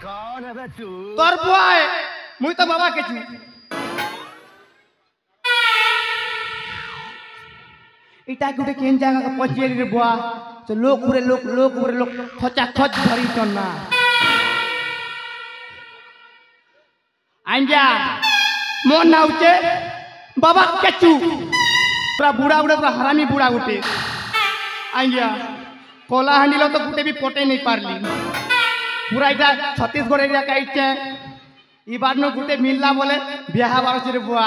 कौन है बे तू? तोर बुआ है मुई तो बाबा के छु इटा गुटे केन जागा का पचिएली रे बुआ तो लोक खचा खच भरी चन्ना आंजा मोन नाउचे बाबा केचू पूरा बुढ़ा पूरा हरामी बुढ़ा गुटे आंजा कोला हांडिलो तो गुटे भी पटे नहीं पारली पूरा इटा छत्तीसगढ़ एरिया का इच्छे ई बार नो गुटे मिलला बोले ब्याह बारस रे बुआ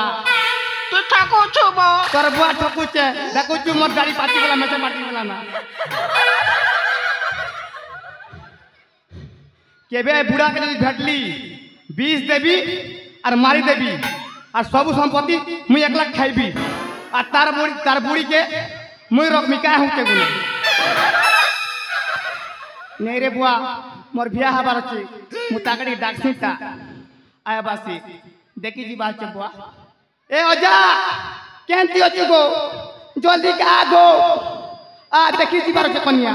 तू ठाको छुबो तोर बुआ ठकुचे देखो चु मोर गाड़ी पाती वाला में से माटी वाला ना केबे बुढ़ा के यदि भेटली 20 देबी और मारी देबी और सब संपत्ति मुई एकला खाइबी और तार बुढ़ी के मुई रखमी का हूं के गुने नहीं रे बुआ मोर बियाह हबार अछि मु ताकड़ी डाकसीता आया बासी देखी जी बात छ बुआ ए अजा केंती अछि गो जल्दी का गो आ देखी जी बार छ कन्या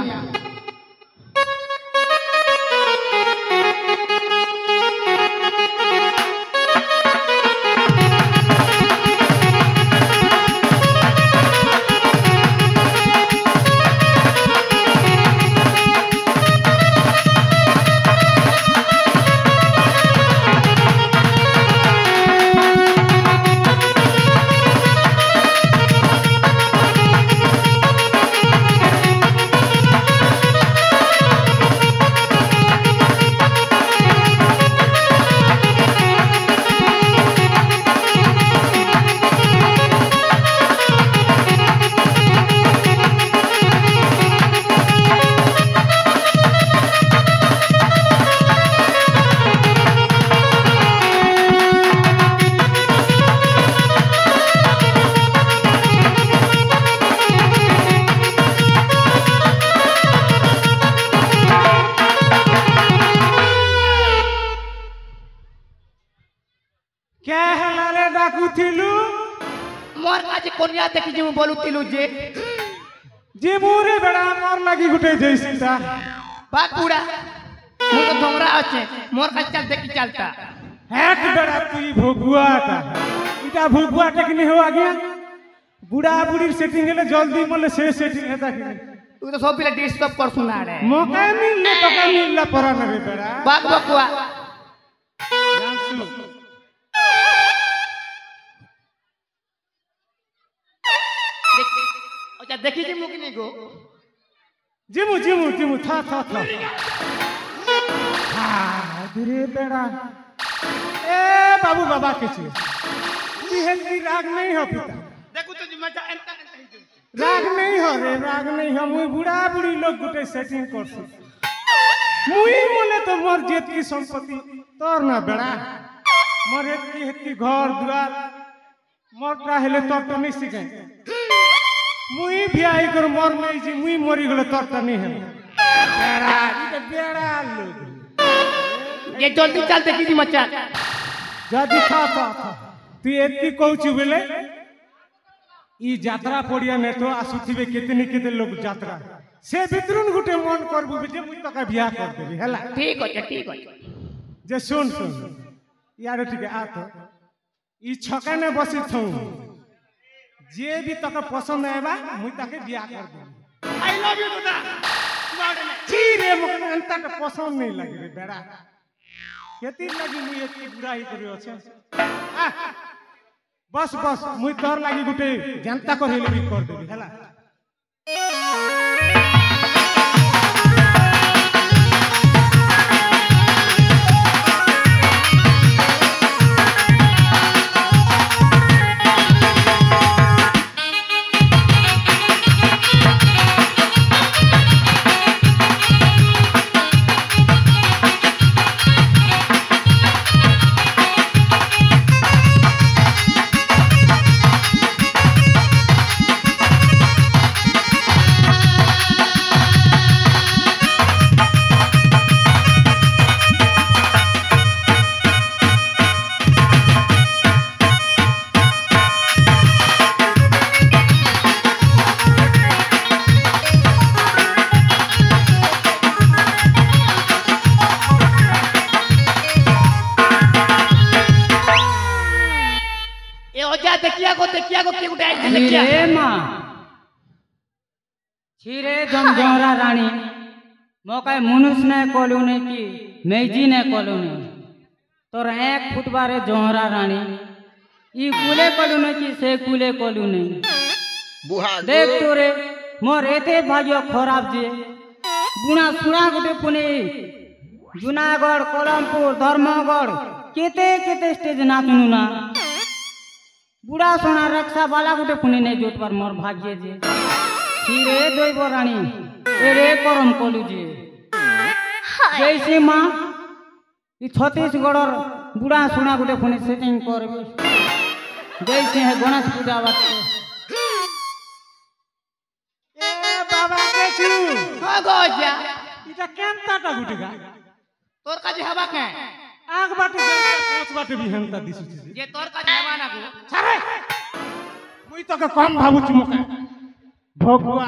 मोर आज कोनिया देखी जे बोलुतिलु जे मोरे बेड़ा मोर लगी गुटे जैसीता बाकुड़ा मु तो धोमरा अछि मोर कच्चा देखी चलता एक बेड़ा तू भोगुआ का इटा भोगुआ टेकनी हो आगे बुढ़ा बुढ़ी सेटिंग हेले जल्दी मोले से सेटिंग हेता कि तू तो सब पिला डिस्टर्ब कर सुना रे मौका मिलले तो का मिलला परा न रे बेड़ा बाक बकुआ जानसु अच्छा देखी जी मुकनी गो जिमु था हां धीरे बेड़ा ए बाबू बाबा के छी हेल्दी राग नहीं हो पिता देखो तो मजा एंता ही राग नहीं हो रे राग नहीं हो मुई बुढ़ा बुढ़ी लोग गुटे सेटिंग करसु मुई मोले तो मोर जेत की संपत्ति तोर ना बेड़ा मोर हेती घर द्वार मोर का हेले तोर तो नहीं सिखे मुई भी आई कर मोर नहीं जी मुई मरी गले तोर तो नहीं है बेड़ा ई तो बेड़ा लोग ये जल्दी चल देखी जी मचा जदी था तू एती कहू बेले ई यात्रा पड़िया ने तो आसुथिबे केते लोग यात्रा से भितरुन गुटे मन करबु जे मुई तका बियाह कर देबी हला ठीक अछि जे सुन यार ठीक है आ तो ई छका ने बसी थौ जे भी तका पसंद आएबा मुई तके बियाह कर देबी आई लव यू दादा छी रे मुके अंता के पसंद नहीं लगे रे बेड़ा खेती लगी मुई एती बुराई करियो छे बस मुई तोर लागी गुटे जनता को हेले भी कर देबी हला देखिया को के गुटे आइते देखिया रे माँ छिरे जमजोरा रानी मोकाय मनुष्य ने कॉलोनी की मेजी ने कॉलोनी तोर एक फुट बारे जोहरा रानी ई कुले कॉलोनी की से कुले कॉलोनी देख तोरे मोर एते भाग्य खराब जे बुना सुना गुटे पुने जूनागढ़ कोलमपुर धर्मगढ़ केते केते स्टेज नाचनु ना बुढ़ा सोना रक्षा वाला गुटे पुने नहीं जोत पर मोर भाग्य जे फिरे दोई रानी एरे करम कलु जे जैसे माँ ई छत्तीसगढ़र बुढ़ा सोना गुटे पुने सेटिंग करबे जैसे है गणेश पूजा बाटे ए बाबा के छु हां गोजा इटा केमता गुटिगा तोर काजे हवा के आग बाटे पांच बाटे भी हेमता दिसु जे तोर काजे हवा ना को छारे मुई तो के कम भाबु छु मका भगवा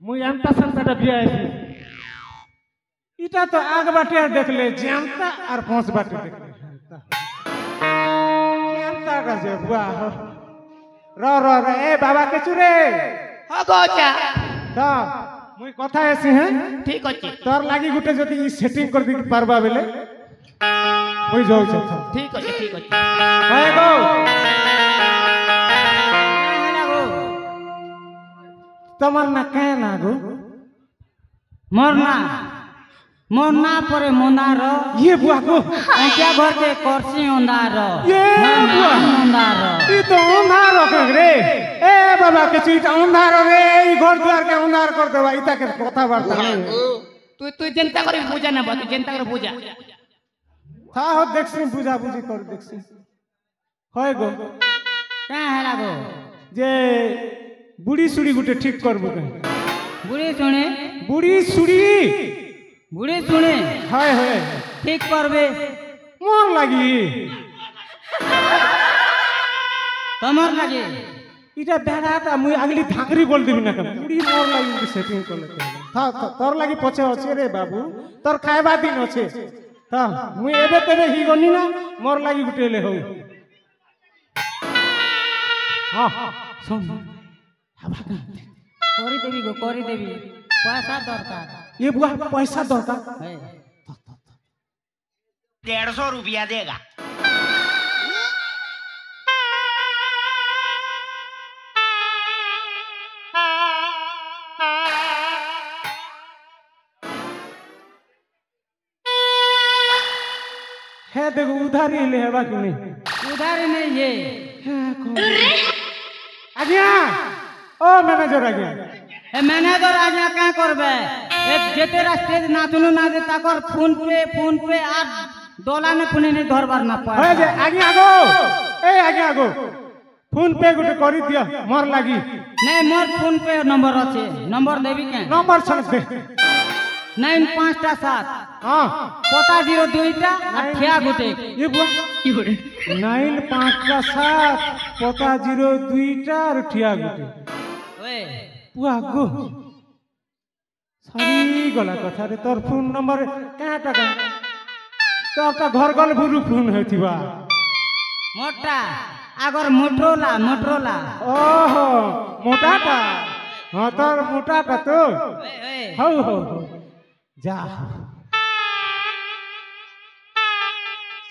मुई एमता संता बिया आइसी इटा तो आग बाटे देख ले जेमता और पांच बाटे देख ले केमता का जे बुआ र ए बाबा के छु रे हां गोजा तो मुई कथा ऐसी है ठीक अछि तोर लागी गुटे जति ई सेटिंग कर दी पारबा बेले मुई जाउ छ ठीक अछि हाय गो तमन्ना कहना गो मरना परे मोनार ये बुआ गो क्या घर के करसी अंधार ये बुआ अंधार ई तो अंधार के रे ए बाबा के चीज अंधार रे ई घर द्वार के अंधार कर देबा इता के कथा वार्ता नहीं तू जनता करे पूजा ना बात जनता करे पूजा था हो देखसी पूजा पूजी कर देखसी होय गो क्या है लागो जे बुढ़ी सुड़ी गुटे ठीक करबो के बुढ़ी सुने हाय हाय ठीक करबे मोर लागी तमर लगे इटा बेड़ाटा मुई अगली धाकरी बोल देबी ना बुढ़ी मोर लागी सेटिंग कर लेते था तोर लागी पछे अछि रे बाबू तोर खायबा दिन अछि ता मुई एबे तेबे ही गनी ना मोर लागी गुटे ले हो हां सुन करी देवी पैसा दरकार ये बुआ पैसा दरकार है 150 रुपया देगा है देखो उधारी ले हेबा कि नहीं उधारी नहीं ये आज्ञा ओ मैनेजर आज्ञा ए मैनेजर आज्ञा क्या करबे एक जेतेरा स्टेज नाचनु ना दे ताकर फोन पे आ डोला ने पुने नहीं धरबार ना होय पाए जे आज्ञा गो ए आज्ञा गो फोन पे गुटे करी दिया मोर लागी नहीं मोर फोन पे नंबर अच्छे नंबर देवी के नंबर छन दे 95 हां पता 02 टा अठिया गुटे ये बुआ 95 पता 02 टा और ठिया गुटे ओए बुआ गो सारी गला कथा रे तोर फोन नंबर कहाँ टका तोर घर गल बुरु फोन होथिबा मोटा अगर मोटरोला ओहो मोटाटा हां तोर मोटाटा तो हो जा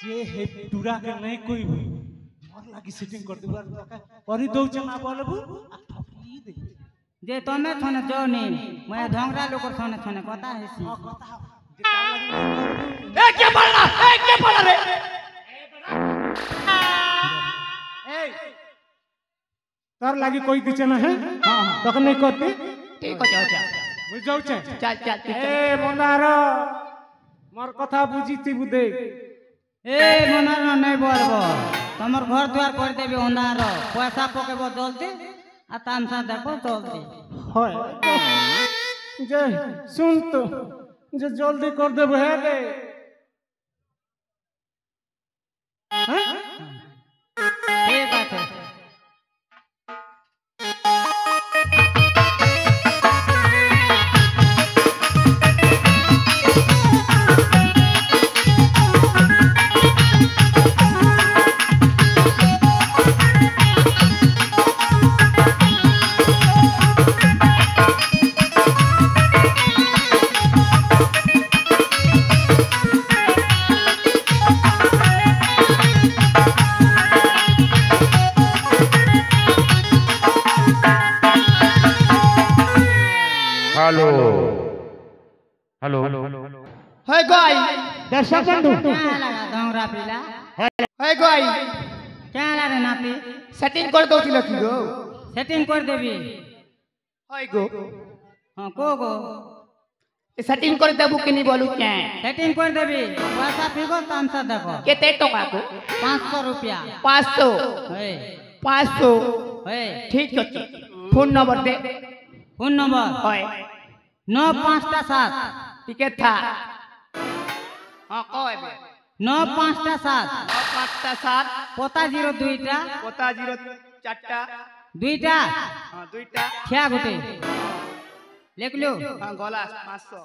जे हे टूरा के नहीं कोई मोर लागी सेटिंग कर देबा करी दउ चना बोलबू आ ठपी दे जे तमे छने जोनी मैं ढंगरा लोकर छने कथा है सी ए के बोला रे तार लागी कोई दिचे ना है हां तक नहीं करती ठीक हो जा बुझ जाऊ छे चल ए मंदार मोर कथा बुझीती बुदे ए मनार नहीं बोलबो तमर घर द्वार कर देबे अंधार पैसा पकेबो जल्दी आ तामसा देखो जल्दी होय जे सुन तो जे जल्दी कर देबो है रे हैं ठीक है हेलो हेलो है गाय दर्शक बंधु क्या लगा धोंगरा पीला है गाय क्या लगा नाती सेटिंग कर दो लखी गो सेटिंग कर देबी है गो हाँ को सेटिंग कर देबू कि नहीं बोलू क्या सेटिंग कर देबी पैसा फिगो तामसा देखो केते टका को 500 रुपया 500 है 500 है ठीक है फोन नंबर दे फोन नंबर है 9557 टिकट था हां कहे बे 9557 557 पोता 02टा पोता 04टा दुईटा हां दुईटा क्या गोटे लिख लो हां गोला 500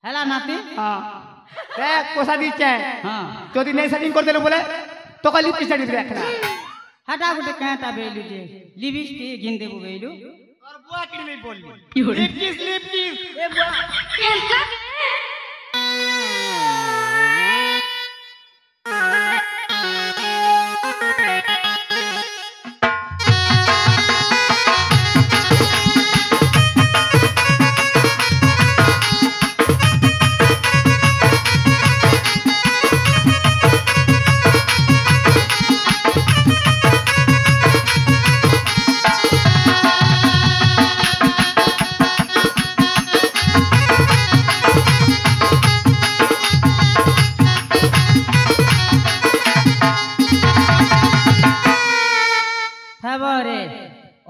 हेला नाती हां देख कोसा दीचे हाँ যদি नहीं सेटिंग कर देलो बोले तो कल लिप स्टडी रखना हटा गोटे कहता बेलू जे लिपस्टिक घिन देबो बेलू और बुआ किन नहीं बोली लिप किस ए बुआ खबरे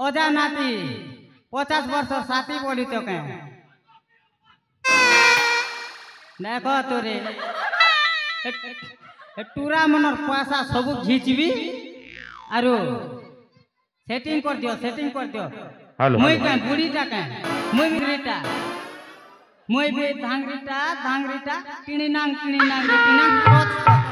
ओजा नाती 50 वर्ष साथी बोली तो कह देखो तोरे टूरा मनर पैसा सब घिचबी आरो सेटिंग कर दियो हेलो मुई कह बुढ़ी टा कह मुई भी धांगरीटा टिणी नांग टिणी नांग